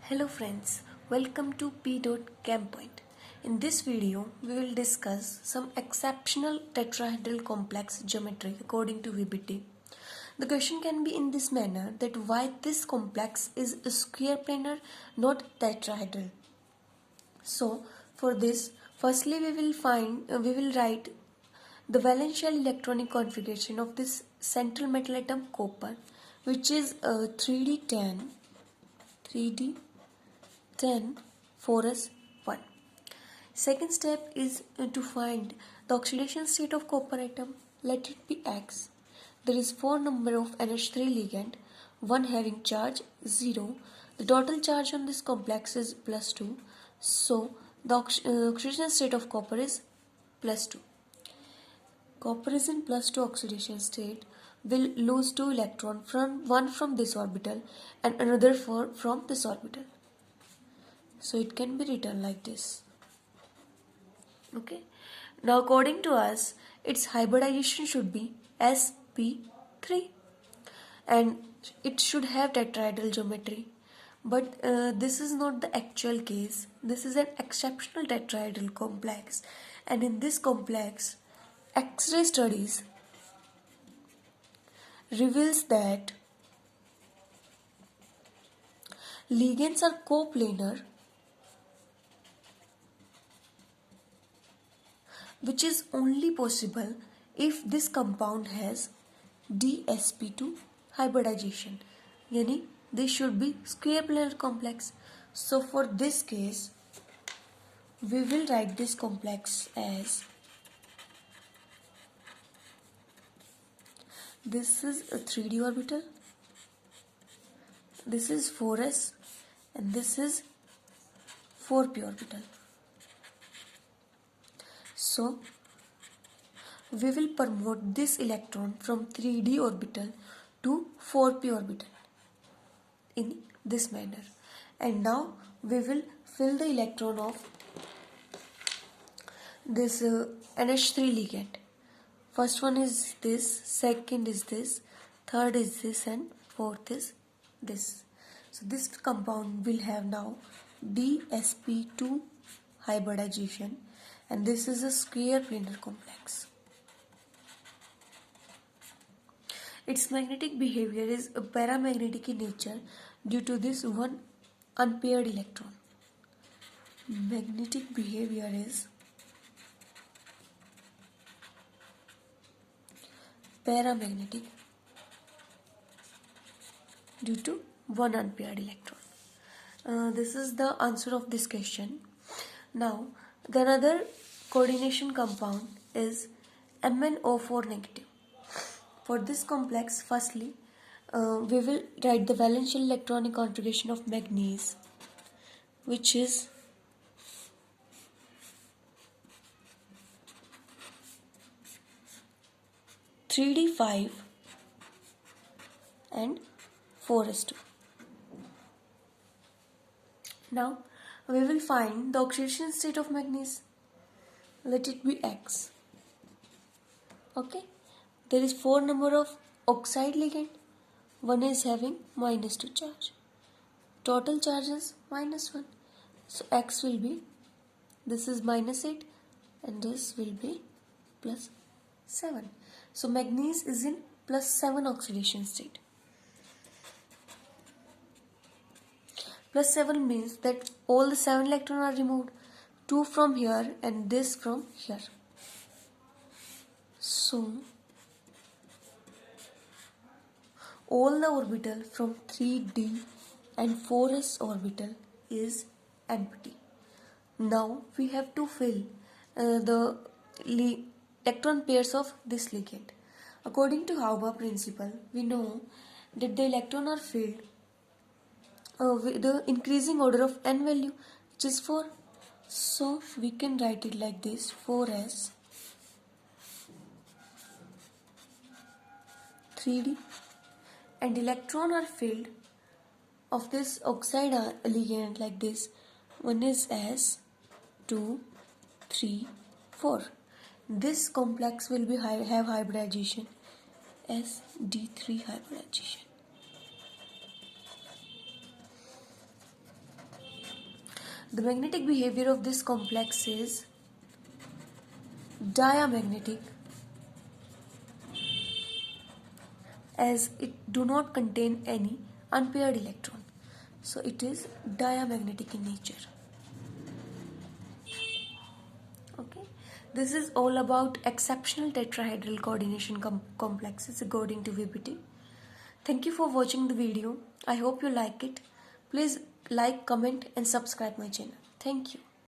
Hello friends, welcome to P.Campoint. In this video, we will discuss some exceptional tetrahedral complex geometry according to VBT. The question can be in this manner that why this complex is square planar, not tetrahedral. So, for this, firstly we will write the valence shell electronic configuration of this central metal atom copper, which is 3d10 4s 1. Second step is to find the oxidation state of copper atom. Let it be X. There is 4 number of NH3 ligand, one having charge 0. The total charge on this complex is plus 2. So the oxidation state of copper is plus 2. Copper is in plus 2 oxidation state, will lose 2 electrons, one from this orbital and another from this orbital. So it can be written like this. Okay. Now according to us, its hybridization should be sp3 and it should have tetrahedral geometry. But this is not the actual case. This is an exceptional tetrahedral complex, and in this complex, X-ray studies reveals that ligands are coplanar, which is only possible if this compound has dsp2 hybridization. Yani this should be square planar complex. So for this case, we will write this complex as this is a 3d orbital, this is 4s, and this is 4p orbital. So we will promote this electron from 3d orbital to 4p orbital in this manner. And now we will fill the electron of this NH3 ligand. First one is this, second is this, third is this, and fourth is this. So this compound will have now dsp2 hybridization, and this is a square planar complex. Its magnetic behavior is paramagnetic in nature due to this one unpaired electron. Magnetic behavior is paramagnetic due to one unpaired electron. This is the answer of this question. Now, the another coordination compound is MnO4 negative. For this complex, firstly, we will write the valence shell electronic configuration of manganese, which is (3d5) and 4s2. Now we will find the oxidation state of manganese. Let it be X. Okay. There is 4 number of oxide ligand. One is having -2 charge. Total charge is -1. So X will be, this is -8 and this will be +7. So manganese is in +7 oxidation state. +7 means that all the 7 electrons are removed. 2 from here and this from here. So all the orbital from 3d and 4s orbital is empty. Now we have to fill the electron pairs of this ligand. According to Haber principle, we know that the electrons are filled with the increasing order of n value, which is 4. So we can write it like this: 4s 3d, and electron are filled of this oxide ligand like this. One is s 2 3 4. This complex will be have hybridization sd3 hybridization. The magnetic behavior of this complex is diamagnetic, as it do not contain any unpaired electron. So it is diamagnetic in nature. Okay, this is all about exceptional tetrahedral coordination complexes according to VBT. Thank you for watching the video. I hope you like it. Please like, comment and subscribe my channel. Thank you.